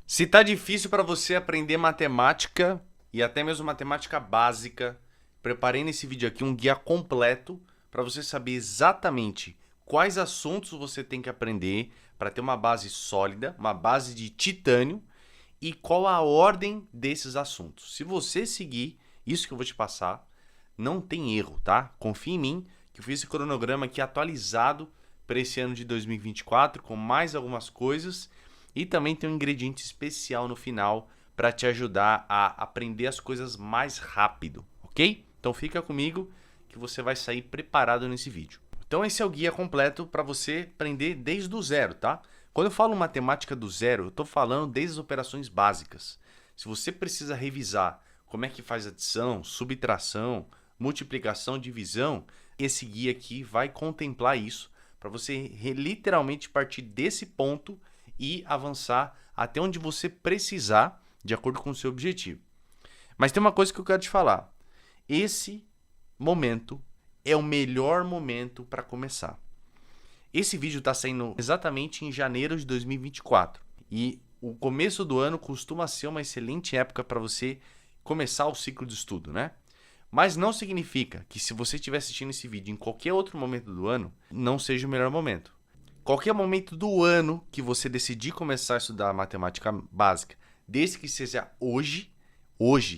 Se tá difícil para você aprender matemática e até mesmo matemática básica, preparei nesse vídeo aqui um guia completo para você saber exatamente quais assuntos você tem que aprender para ter uma base sólida, uma base de titânio e qual a ordem desses assuntos. Se você seguir isso que eu vou te passar, não tem erro, tá? Confia em mim que eu fiz esse cronograma aqui atualizado para esse ano de 2024 com mais algumas coisas. E também tem um ingrediente especial no final para te ajudar a aprender as coisas mais rápido, ok? Então fica comigo que você vai sair preparado nesse vídeo. Então esse é o guia completo para você aprender desde o zero, tá? Quando eu falo matemática do zero, eu estou falando desde as operações básicas. Se você precisa revisar como é que faz adição, subtração, multiplicação, divisão, esse guia aqui vai contemplar isso para você literalmente partir desse ponto e avançar até onde você precisar, de acordo com o seu objetivo. Mas tem uma coisa que eu quero te falar. Esse momento é o melhor momento para começar. Esse vídeo está saindo exatamente em janeiro de 2024 e o começo do ano costuma ser uma excelente época para você começar o ciclo de estudo, né? Mas não significa que se você estiver assistindo esse vídeo em qualquer outro momento do ano, não seja o melhor momento. Qualquer momento do ano que você decidir começar a estudar matemática básica, desde que seja hoje,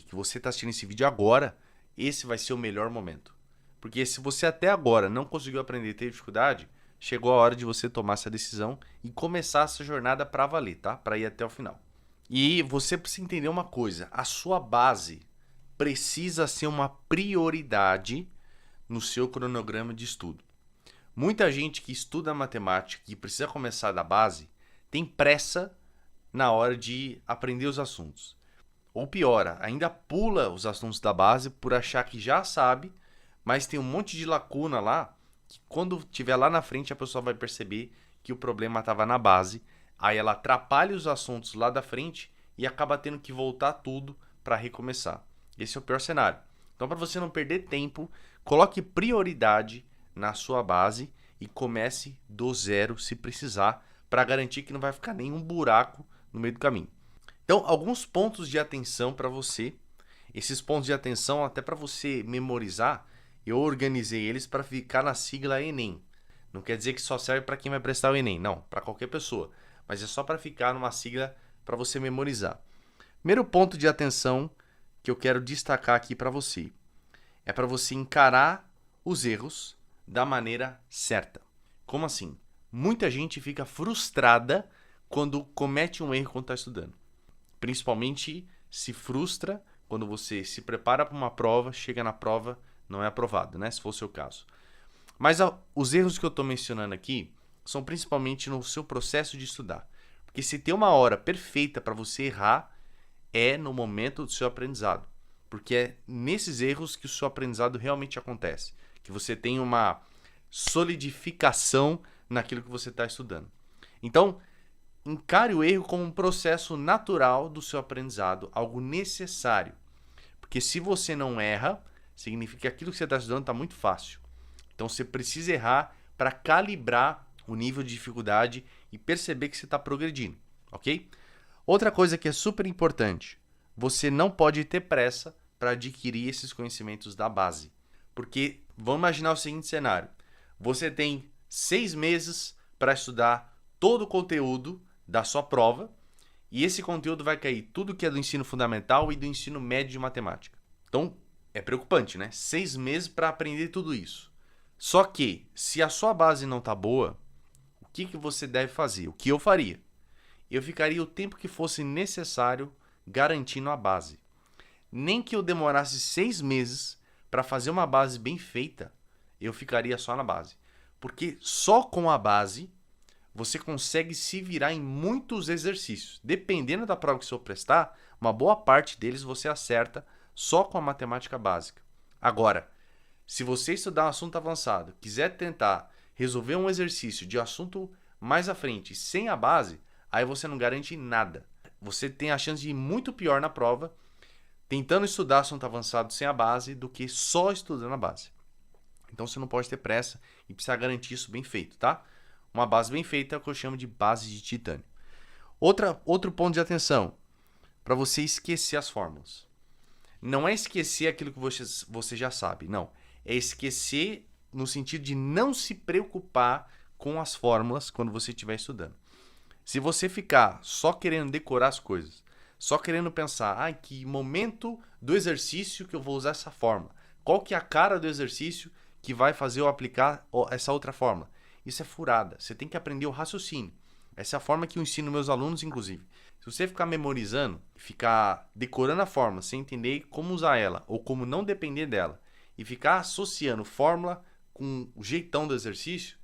que você está assistindo esse vídeo agora, esse vai ser o melhor momento. Porque se você até agora não conseguiu aprender e teve dificuldade, chegou a hora de você tomar essa decisão e começar essa jornada para valer, tá? Para ir até o final. E você precisa entender uma coisa, a sua base precisa ser uma prioridade no seu cronograma de estudo. Muita gente que estuda matemática e precisa começar da base tem pressa na hora de aprender os assuntos. Ou piora, ainda pula os assuntos da base por achar que já sabe, mas tem um monte de lacuna lá que quando tiver lá na frente a pessoa vai perceber que o problema estava na base. Aí ela atrapalha os assuntos lá da frente e acaba tendo que voltar tudo para recomeçar. Esse é o pior cenário. Então, para você não perder tempo, coloque prioridade na sua base e comece do zero se precisar, para garantir que não vai ficar nenhum buraco no meio do caminho. Então, alguns pontos de atenção para você. Esses pontos de atenção, até para você memorizar, eu organizei eles para ficar na sigla Enem. Não quer dizer que só serve para quem vai prestar o Enem, não, para qualquer pessoa. Mas é só para ficar numa sigla para você memorizar. Primeiro ponto de atenção que eu quero destacar aqui para você é para você encarar os erros da maneira certa. Como assim? Muita gente fica frustrada quando comete um erro quando está estudando. Principalmente se frustra quando você se prepara para uma prova, chega na prova, não é aprovado, né? Se for o seu caso. Mas os erros que eu estou mencionando aqui são principalmente no seu processo de estudar. Porque se tem uma hora perfeita para você errar, é no momento do seu aprendizado. Porque é nesses erros que o seu aprendizado realmente acontece. Que você tem uma solidificação naquilo que você está estudando. Então, encare o erro como um processo natural do seu aprendizado, algo necessário. Porque se você não erra, significa que aquilo que você está estudando está muito fácil. Então, você precisa errar para calibrar o nível de dificuldade e perceber que você está progredindo, ok? Outra coisa que é super importante, você não pode ter pressa para adquirir esses conhecimentos da base. Porque vamos imaginar o seguinte cenário. Você tem 6 meses para estudar todo o conteúdo da sua prova e esse conteúdo vai cair tudo que é do ensino fundamental e do ensino médio de matemática. Então, é preocupante, né? 6 meses para aprender tudo isso. Só que, se a sua base não está boa, o que você deve fazer? O que eu faria? Eu ficaria o tempo que fosse necessário garantindo a base. Nem que eu demorasse 6 meses para fazer uma base bem feita, eu ficaria só na base. Porque só com a base você consegue se virar em muitos exercícios. Dependendo da prova que você for prestar, uma boa parte deles você acerta só com a matemática básica. Agora, se você estudar um assunto avançado, quiser tentar resolver um exercício de assunto mais à frente sem a base, aí você não garante nada. Você tem a chance de ir muito pior na prova tentando estudar assunto avançado sem a base do que só estudando a base. Então você não pode ter pressa e precisa garantir isso bem feito, tá? Uma base bem feita é o que eu chamo de base de titânio. Outro ponto de atenção, para você esquecer as fórmulas. Não é esquecer aquilo que você já sabe, não. É esquecer no sentido de não se preocupar com as fórmulas quando você estiver estudando. Se você ficar só querendo decorar as coisas, só querendo pensar, que momento do exercício que eu vou usar essa fórmula, qual que é a cara do exercício que vai fazer eu aplicar essa outra fórmula? Isso é furada. Você tem que aprender o raciocínio. Essa é a forma que eu ensino meus alunos, inclusive. Se você ficar memorizando, ficar decorando a fórmula sem entender como usar ela ou como não depender dela e ficar associando fórmula com o jeitão do exercício,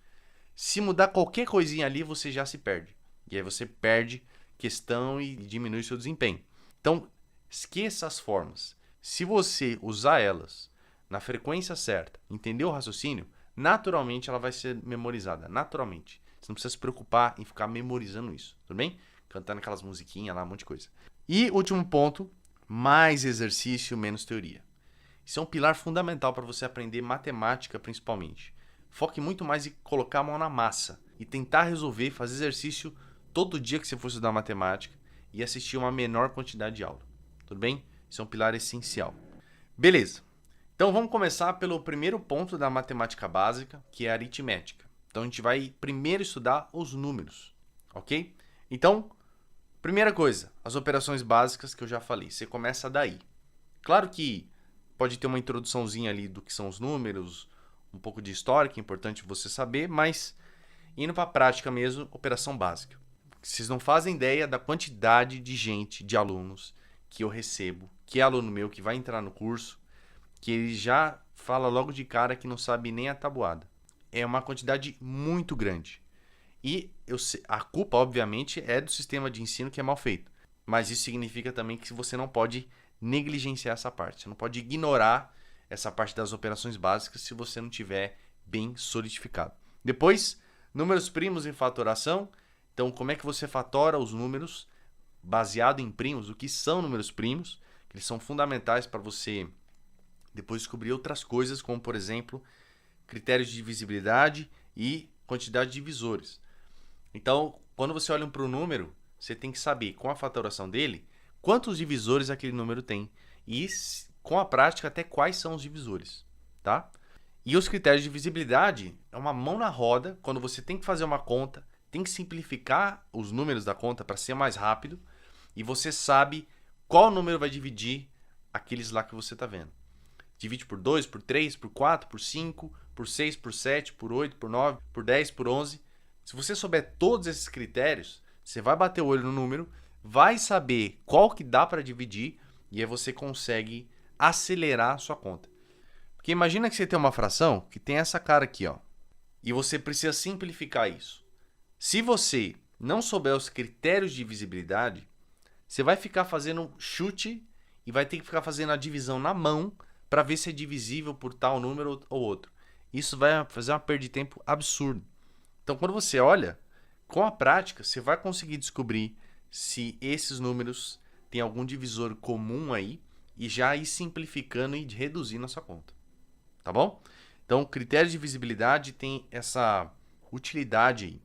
se mudar qualquer coisinha ali, você já se perde. E aí você perde questão e diminui seu desempenho. Então, esqueça as fórmulas. Se você usar elas na frequência certa, entender o raciocínio, naturalmente ela vai ser memorizada. Naturalmente. Você não precisa se preocupar em ficar memorizando isso. Tudo bem? Cantando aquelas musiquinhas lá, um monte de coisa. E último ponto, mais exercício, menos teoria. Isso é um pilar fundamental para você aprender matemática, principalmente. Foque muito mais em colocar a mão na massa e tentar resolver, fazer exercício todo dia que você for estudar matemática e assistir uma menor quantidade de aula. Tudo bem? Isso é um pilar essencial. Beleza. Então vamos começar pelo primeiro ponto da matemática básica, que é a aritmética. Então a gente vai primeiro estudar os números, ok? Então, primeira coisa, as operações básicas que eu já falei. Você começa daí. Claro que pode ter uma introduçãozinha ali do que são os números, um pouco de história, que é importante você saber, mas indo para a prática mesmo, operação básica. Vocês não fazem ideia da quantidade de gente, de alunos que eu recebo, que é aluno meu, que vai entrar no curso, que ele já fala logo de cara que não sabe nem a tabuada. É uma quantidade muito grande. E a culpa, obviamente, é do sistema de ensino que é mal feito. Mas isso significa também que você não pode negligenciar essa parte. Você não pode ignorar essa parte das operações básicas se você não tiver bem solidificado. Depois, números primos em fatoração. Então, como é que você fatora os números baseado em primos? O que são números primos? Eles são fundamentais para você depois descobrir outras coisas, como, por exemplo, critérios de divisibilidade e quantidade de divisores. Então, quando você olha para um número, você tem que saber, com a fatoração dele, quantos divisores aquele número tem e, com a prática, até quais são os divisores, tá? E os critérios de divisibilidade é uma mão na roda, quando você tem que fazer uma conta, tem que simplificar os números da conta para ser mais rápido e você sabe qual número vai dividir aqueles lá que você está vendo. Divide por 2, por 3, por 4, por 5, por 6, por 7, por 8, por 9, por 10, por 11. Se você souber todos esses critérios, você vai bater o olho no número, vai saber qual que dá para dividir e aí você consegue acelerar a sua conta. Porque imagina que você tem uma fração que tem essa cara aqui, ó, e você precisa simplificar isso. Se você não souber os critérios de divisibilidade, você vai ficar fazendo chute e vai ter que ficar fazendo a divisão na mão para ver se é divisível por tal número ou outro. Isso vai fazer uma perda de tempo absurda. Então, quando você olha, com a prática, você vai conseguir descobrir se esses números têm algum divisor comum aí e já ir simplificando e reduzindo a sua conta. Tá bom? Então, critério de divisibilidade tem essa utilidade aí.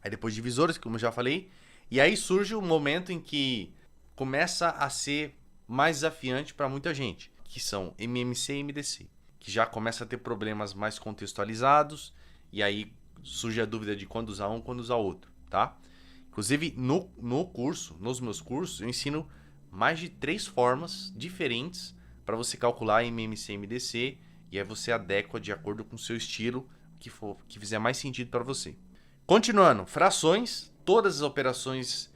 Aí depois divisores, como eu já falei, e aí surge o momento em que começa a ser mais desafiante para muita gente, que são MMC e MDC, que já começa a ter problemas mais contextualizados, e aí surge a dúvida de quando usar um, quando usar outro, tá? Inclusive, no curso, nos meus cursos, eu ensino mais de 3 formas diferentes para você calcular MMC e MDC, e aí você adequa de acordo com o seu estilo, que fizer mais sentido para você. Continuando, frações, todas as operações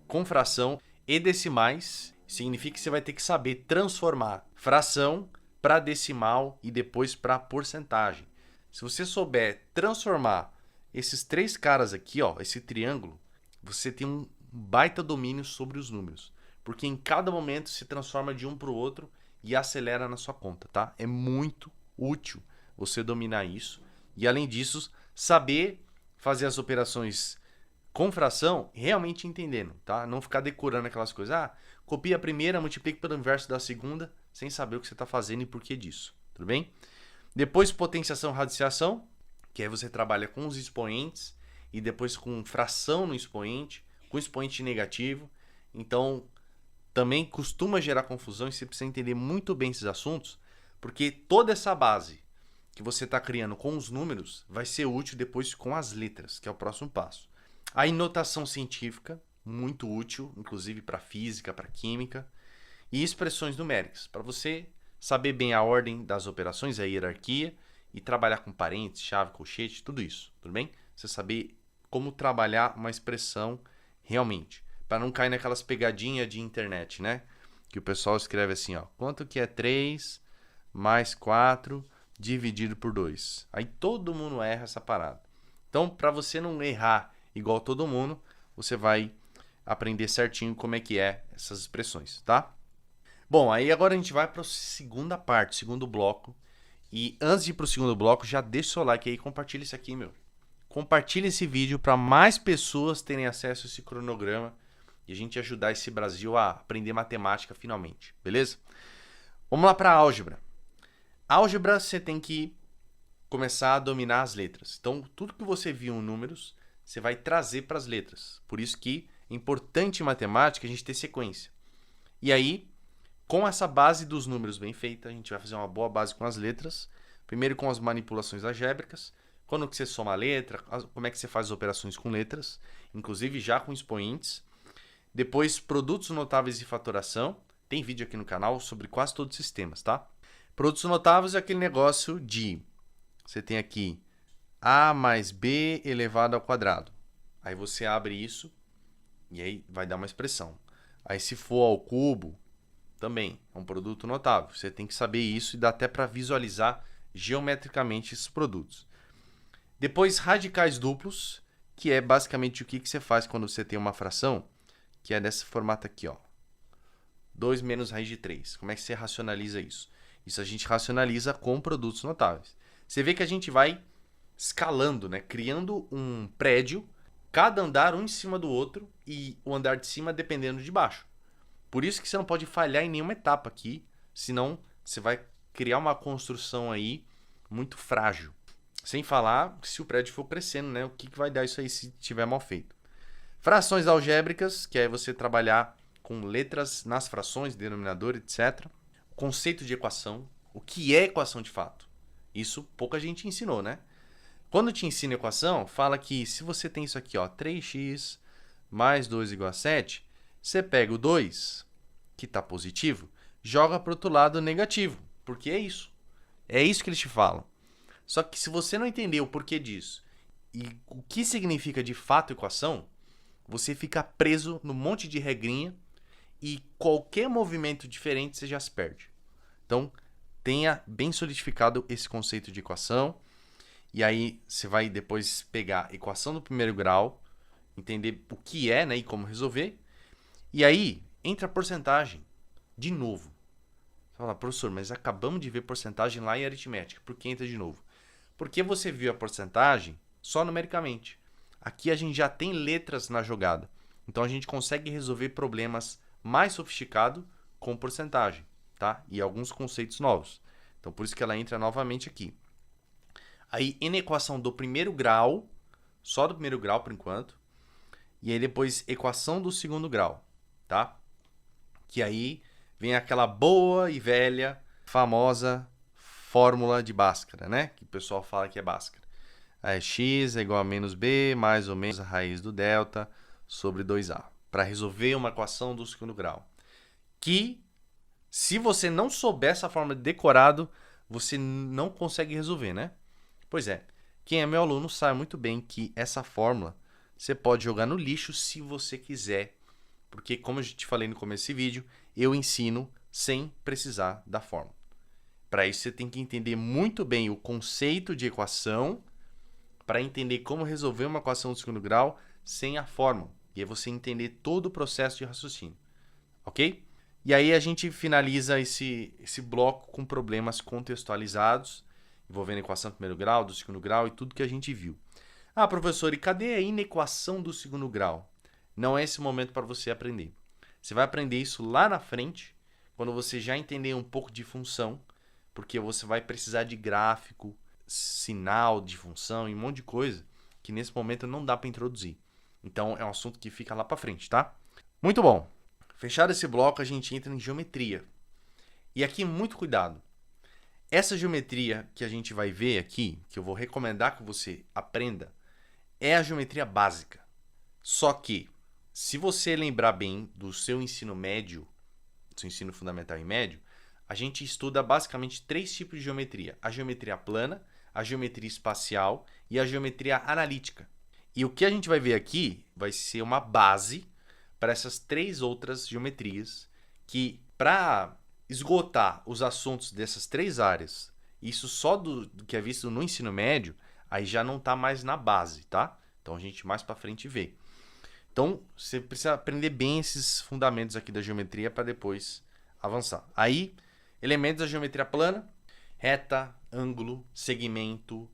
com fração e decimais, significa que você vai ter que saber transformar fração para decimal e depois para porcentagem. Se você souber transformar esses 3 caras aqui, ó, esse triângulo, você tem um baita domínio sobre os números. Porque em cada momento se transforma de um para o outro e acelera na sua conta, tá? É muito útil você dominar isso. E além disso, saber fazer as operações com fração realmente entendendo, tá? Não ficar decorando aquelas coisas. Copia a primeira, multiplica pelo inverso da segunda, sem saber o que você está fazendo e por que disso. Tudo bem? Depois, potenciação e radiciação, que aí você trabalha com os expoentes e depois com fração no expoente, com expoente negativo. Então, também costuma gerar confusão e você precisa entender muito bem esses assuntos, porque toda essa base que você está criando com os números vai ser útil depois com as letras, que é o próximo passo. A notação científica, muito útil, inclusive para física, para química, e expressões numéricas, para você saber bem a ordem das operações, a hierarquia, e trabalhar com parênteses, chave, colchete, tudo isso, tudo bem? Você saber como trabalhar uma expressão realmente, para não cair naquelas pegadinhas de internet, né? Que o pessoal escreve assim, ó, quanto que é 3 mais 4 dividido por 2? Aí todo mundo erra essa parada. Então, para você não errar igual todo mundo, você vai aprender certinho como é que é essas expressões, tá? Bom, aí agora a gente vai para a segunda parte, segundo bloco. E antes de ir para o segundo bloco, já deixa o seu like aí e compartilha isso aqui, meu. Compartilha esse vídeo para mais pessoas terem acesso a esse cronograma e a gente ajudar esse Brasil a aprender matemática finalmente, beleza? Vamos lá para a álgebra. Álgebra, você tem que começar a dominar as letras. Então, tudo que você viu em números, você vai trazer para as letras. Por isso que é importante em matemática a gente ter sequência. E aí, com essa base dos números bem feita, a gente vai fazer uma boa base com as letras. Primeiro com as manipulações algébricas. Quando que você soma a letra, como é que você faz as operações com letras, inclusive já com expoentes. Depois, produtos notáveis e fatoração. Tem vídeo aqui no canal sobre quase todos os sistemas, tá? Produtos notáveis é aquele negócio de... Você tem aqui A mais B elevado ao quadrado. Aí você abre isso e aí vai dar uma expressão. Aí se for ao cubo, também é um produto notável. Você tem que saber isso e dá até para visualizar geometricamente esses produtos. Depois, radicais duplos, que é basicamente o que você faz quando você tem uma fração, que é desse formato aqui, ó. 2 menos raiz de 3. Como é que você racionaliza isso? Isso a gente racionaliza com produtos notáveis. Você vê que a gente vai escalando, né? Criando um prédio, cada andar um em cima do outro e o andar de cima dependendo de baixo. Por isso que você não pode falhar em nenhuma etapa aqui, senão você vai criar uma construção aí muito frágil. Sem falar se o prédio for crescendo, né? O que vai dar isso aí se tiver mal feito. Frações algébricas, que é você trabalhar com letras nas frações, denominador, etc. Conceito de equação. O que é equação de fato? Isso pouca gente ensinou, né? Quando te ensina equação, fala que se você tem isso aqui, ó, 3x mais 2 igual a 7, você pega o 2, que está positivo, joga para o outro lado negativo, porque é isso. É isso que eles te falam. Só que se você não entender o porquê disso e o que significa de fato equação, você fica preso no monte de regrinha e qualquer movimento diferente você já se perde. Então, tenha bem solidificado esse conceito de equação. E aí você vai depois pegar a equação do primeiro grau, entender o que é, né, e como resolver. E aí entra a porcentagem de novo. Você fala, professor, mas acabamos de ver porcentagem lá em aritmética. Por que entra de novo? Porque você viu a porcentagem só numericamente. Aqui a gente já tem letras na jogada. Então a gente consegue resolver problemas mais sofisticados com porcentagem, tá? E alguns conceitos novos. Então por isso que ela entra novamente aqui. Aí na equação do primeiro grau, só do primeiro grau por enquanto. E aí depois equação do segundo grau, tá? Que aí vem aquela boa e velha, famosa fórmula de Bhaskara, né? Que o pessoal fala que é Bhaskara. Aí x é igual a menos b mais ou menos a raiz do delta sobre 2a. Para resolver uma equação do segundo grau. Que, se você não souber essa fórmula de decorado, você não consegue resolver, né? Pois é, quem é meu aluno sabe muito bem que essa fórmula você pode jogar no lixo se você quiser. Porque, como eu te falei no começo desse vídeo, eu ensino sem precisar da fórmula. Para isso, você tem que entender muito bem o conceito de equação para entender como resolver uma equação do segundo grau sem a fórmula. E aí você entender todo o processo de raciocínio. Ok? E aí a gente finaliza esse bloco com problemas contextualizados, envolvendo a equação do primeiro grau, do segundo grau e tudo que a gente viu. Ah, professor, e cadê a inequação do segundo grau? Não é esse o momento para você aprender. Você vai aprender isso lá na frente, quando você já entender um pouco de função, porque você vai precisar de gráfico, sinal de função e um monte de coisa que nesse momento não dá para introduzir. Então é um assunto que fica lá para frente, tá? Muito bom. Fechado esse bloco, a gente entra em geometria. E aqui, muito cuidado. Essa geometria que a gente vai ver aqui, que eu vou recomendar que você aprenda, é a geometria básica. Só que, se você lembrar bem do seu ensino médio, do seu ensino fundamental e médio, a gente estuda basicamente 3 tipos de geometria. A geometria plana, a geometria espacial e a geometria analítica. E o que a gente vai ver aqui vai ser uma base para essas 3 outras geometrias que, para esgotar os assuntos dessas 3 áreas, isso só do que é visto no ensino médio, aí já não está mais na base, tá? Então a gente mais para frente vê. Então você precisa aprender bem esses fundamentos aqui da geometria para depois avançar. Aí, elementos da geometria plana, reta, ângulo, segmento,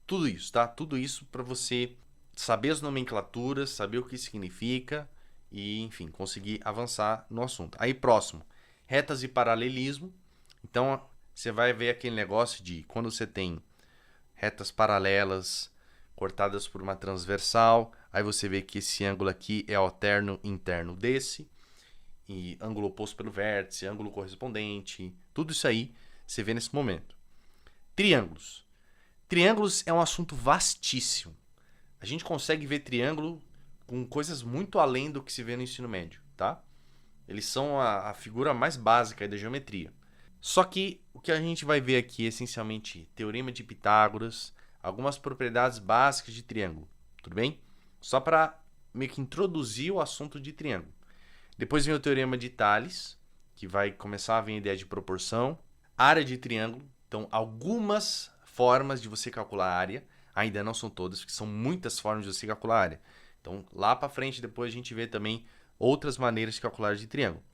tudo isso, tá? Tudo isso para você saber as nomenclaturas, saber o que significa e, enfim, conseguir avançar no assunto. Aí, próximo, retas e paralelismo. Então, você vai ver aquele negócio de quando você tem retas paralelas cortadas por uma transversal, aí você vê que esse ângulo aqui é alterno interno desse, e ângulo oposto pelo vértice, ângulo correspondente, tudo isso aí você vê nesse momento. Triângulos. Triângulos é um assunto vastíssimo. A gente consegue ver triângulo com coisas muito além do que se vê no ensino médio, tá? Eles são a figura mais básica da geometria. Só que o que a gente vai ver aqui é essencialmente teorema de Pitágoras, algumas propriedades básicas de triângulo, tudo bem? Só para meio que introduzir o assunto de triângulo. Depois vem o teorema de Tales, que vai começar a vir a ideia de proporção, área de triângulo, então algumas formas de você calcular a área, ainda não são todas, porque são muitas formas de você calcular a área. Então lá para frente depois a gente vê também outras maneiras de calcular a área de triângulo.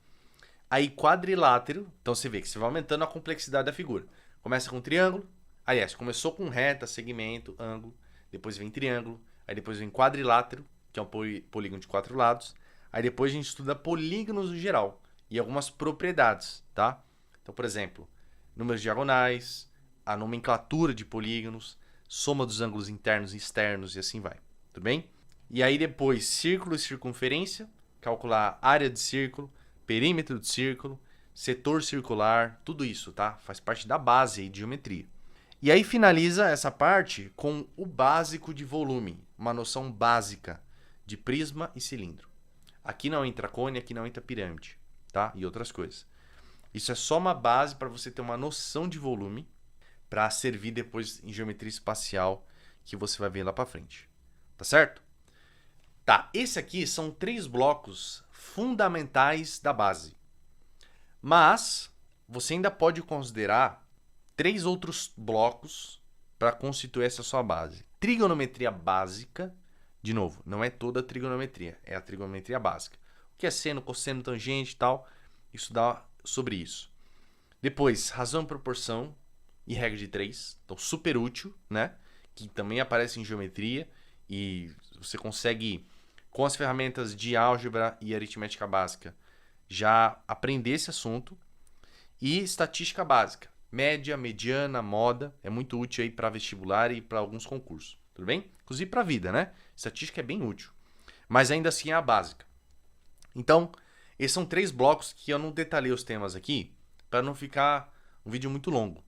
Aí quadrilátero, então você vê que você vai aumentando a complexidade da figura. Começa com triângulo, aliás, começou com reta, segmento, ângulo, depois vem triângulo, aí depois vem quadrilátero, que é um polígono de 4 lados, aí depois a gente estuda polígonos no geral e algumas propriedades, tá? Então, por exemplo, números diagonais, a nomenclatura de polígonos, soma dos ângulos internos e externos e assim vai, tudo bem? E aí depois círculo e circunferência, calcular área de círculo, perímetro de círculo, setor circular, tudo isso, tá? Faz parte da base aí de geometria. E aí finaliza essa parte com o básico de volume, uma noção básica de prisma e cilindro. Aqui não entra cone, aqui não entra pirâmide, tá? E outras coisas. Isso é só uma base para você ter uma noção de volume para servir depois em geometria espacial que você vai ver lá para frente. Tá certo? Tá, esse aqui são 3 blocos fundamentais da base. Mas você ainda pode considerar 3 outros blocos para constituir essa sua base. Trigonometria básica, de novo, não é toda a trigonometria, é a trigonometria básica. O que é seno, cosseno, tangente e tal, estudar sobre isso. Depois, razão e proporção e regra de 3, então super útil, né? Que também aparece em geometria e você consegue, com as ferramentas de álgebra e aritmética básica, já aprender esse assunto. E estatística básica, média, mediana, moda, é muito útil aí para vestibular e para alguns concursos, tudo bem? Inclusive para a vida, né? Estatística é bem útil, mas ainda assim é a básica. Então, esses são 3 blocos que eu não detalhei os temas aqui para não ficar um vídeo muito longo,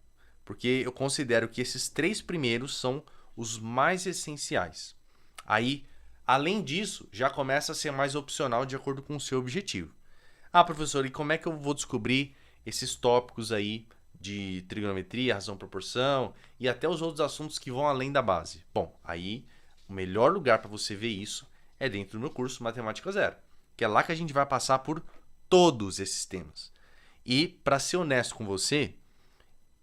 porque eu considero que esses 3 primeiros são os mais essenciais. Aí, além disso, já começa a ser mais opcional de acordo com o seu objetivo. Ah, professor, e como é que eu vou descobrir esses tópicos aí de trigonometria, razão, proporção e até os outros assuntos que vão além da base? Bom, aí o melhor lugar para você ver isso é dentro do meu curso Matemática Zero, que é lá que a gente vai passar por todos esses temas. E, para ser honesto com você,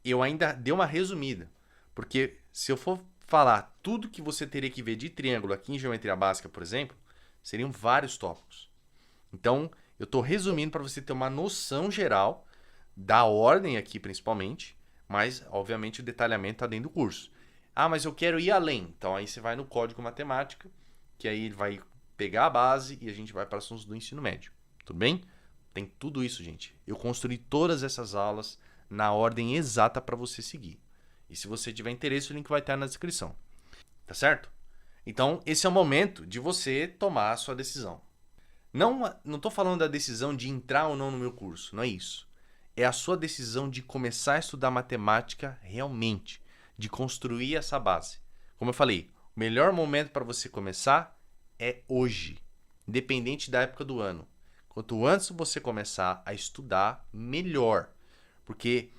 eu ainda dei uma resumida, porque se eu for falar tudo que você teria que ver de triângulo aqui em geometria básica, por exemplo, seriam vários tópicos. Então, eu estou resumindo para você ter uma noção geral da ordem aqui, principalmente, mas, obviamente, o detalhamento está dentro do curso. Ah, mas eu quero ir além. Então, aí você vai no código matemática, que aí ele vai pegar a base e a gente vai para assuntos do ensino médio. Tudo bem? Tem tudo isso, gente. Eu construí todas essas aulas na ordem exata para você seguir. E se você tiver interesse, o link vai estar na descrição. Tá certo? Então, esse é o momento de você tomar a sua decisão. Não estou falando da decisão de entrar ou não no meu curso, não é isso. É a sua decisão de começar a estudar matemática realmente, de construir essa base. Como eu falei, o melhor momento para você começar é hoje, independente da época do ano. Quanto antes você começar a estudar, melhor. Porque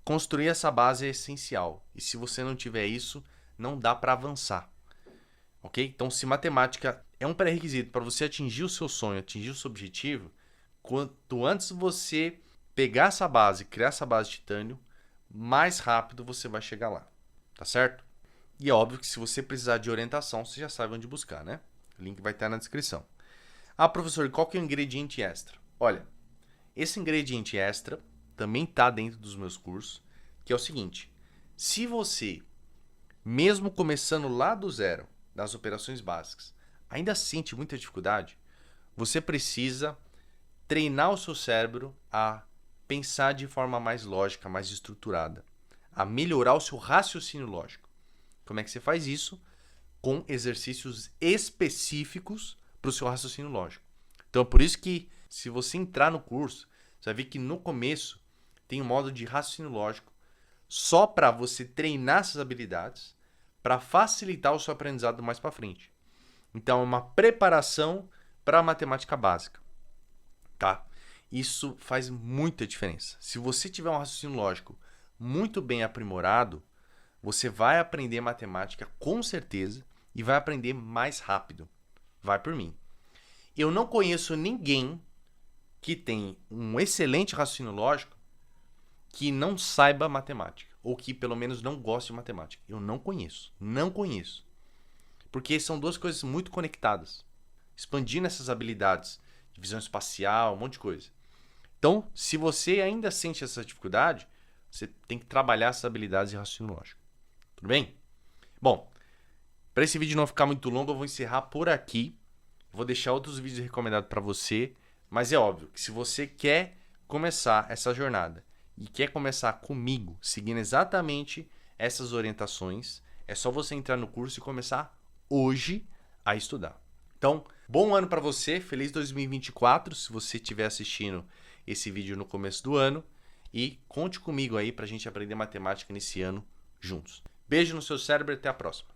construir essa base é essencial. E se você não tiver isso, não dá para avançar. Ok? Então, se matemática é um pré-requisito para você atingir o seu sonho, atingir o seu objetivo, quanto antes você pegar essa base, criar essa base de titânio, mais rápido você vai chegar lá. Tá certo? E é óbvio que se você precisar de orientação, você já sabe onde buscar, né? O link vai estar na descrição. Ah, professor, qual que é o ingrediente extra? Olha, esse ingrediente extra também está dentro dos meus cursos, que é o seguinte: se você, mesmo começando lá do zero, das operações básicas, ainda sente muita dificuldade, você precisa treinar o seu cérebro a pensar de forma mais lógica, mais estruturada, a melhorar o seu raciocínio lógico. Como é que você faz isso? Com exercícios específicos para o seu raciocínio lógico. Então, por isso que se você entrar no curso, você vai ver que no começo tem um modo de raciocínio lógico só para você treinar essas habilidades para facilitar o seu aprendizado mais para frente. Então, é uma preparação para a matemática básica. Tá? Isso faz muita diferença. Se você tiver um raciocínio lógico muito bem aprimorado, você vai aprender matemática com certeza e vai aprender mais rápido. Vai por mim. Eu não conheço ninguém que tem um excelente raciocínio lógico que não saiba matemática, ou que pelo menos não goste de matemática. Eu não conheço. Não conheço. Porque são duas coisas muito conectadas. Expandindo essas habilidades de visão espacial, um monte de coisa. Então, se você ainda sente essa dificuldade, você tem que trabalhar essas habilidades de raciocínio lógico. Tudo bem? Bom, para esse vídeo não ficar muito longo, eu vou encerrar por aqui. Vou deixar outros vídeos recomendados para você, mas é óbvio que se você quer começar essa jornada e quer começar comigo, seguindo exatamente essas orientações, é só você entrar no curso e começar hoje a estudar. Então, bom ano para você, feliz 2024, se você estiver assistindo esse vídeo no começo do ano, e conte comigo aí para a gente aprender matemática nesse ano juntos. Beijo no seu cérebro e até a próxima.